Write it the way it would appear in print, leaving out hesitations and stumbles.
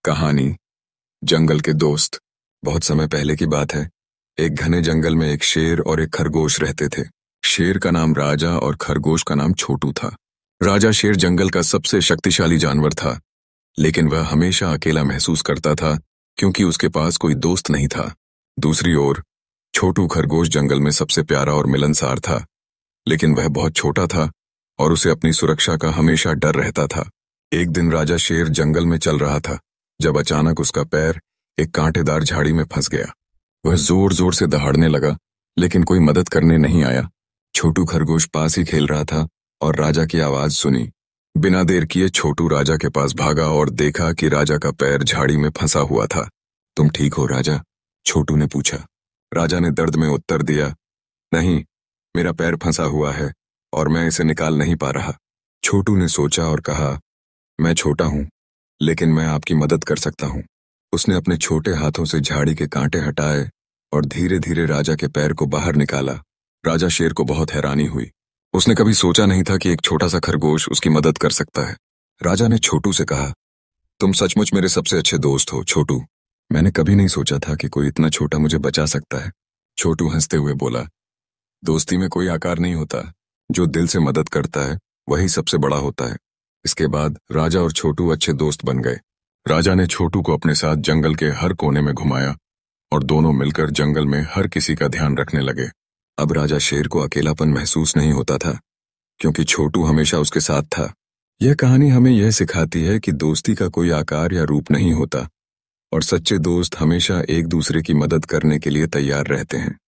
कहानी जंगल के दोस्त। बहुत समय पहले की बात है। एक घने जंगल में एक शेर और एक खरगोश रहते थे। शेर का नाम राजा और खरगोश का नाम छोटू था। राजा शेर जंगल का सबसे शक्तिशाली जानवर था, लेकिन वह हमेशा अकेला महसूस करता था क्योंकि उसके पास कोई दोस्त नहीं था। दूसरी ओर छोटू खरगोश जंगल में सबसे प्यारा और मिलनसार था, लेकिन वह बहुत छोटा था और उसे अपनी सुरक्षा का हमेशा डर रहता था। एक दिन राजा शेर जंगल में चल रहा था जब अचानक उसका पैर एक कांटेदार झाड़ी में फंस गया। वह जोर जोर से दहाड़ने लगा, लेकिन कोई मदद करने नहीं आया। छोटू खरगोश पास ही खेल रहा था और राजा की आवाज सुनी। बिना देर किए छोटू राजा के पास भागा और देखा कि राजा का पैर झाड़ी में फंसा हुआ था। तुम ठीक हो राजा? छोटू ने पूछा। राजा ने दर्द में उत्तर दिया, नहीं, मेरा पैर फंसा हुआ है और मैं इसे निकाल नहीं पा रहा। छोटू ने सोचा और कहा, मैं छोटा हूं, लेकिन मैं आपकी मदद कर सकता हूं। उसने अपने छोटे हाथों से झाड़ी के कांटे हटाए और धीरे धीरे राजा के पैर को बाहर निकाला। राजा शेर को बहुत हैरानी हुई। उसने कभी सोचा नहीं था कि एक छोटा सा खरगोश उसकी मदद कर सकता है। राजा ने छोटू से कहा, तुम सचमुच मेरे सबसे अच्छे दोस्त हो छोटू। मैंने कभी नहीं सोचा था कि कोई इतना छोटा मुझे बचा सकता है। छोटू हंसते हुए बोला, दोस्ती में कोई आकार नहीं होता, जो दिल से मदद करता है वही सबसे बड़ा होता है। इसके बाद राजा और छोटू अच्छे दोस्त बन गए। राजा ने छोटू को अपने साथ जंगल के हर कोने में घुमाया और दोनों मिलकर जंगल में हर किसी का ध्यान रखने लगे। अब राजा शेर को अकेलापन महसूस नहीं होता था, क्योंकि छोटू हमेशा उसके साथ था। यह कहानी हमें यह सिखाती है कि दोस्ती का कोई आकार या रूप नहीं होता और सच्चे दोस्त हमेशा एक दूसरे की मदद करने के लिए तैयार रहते हैं।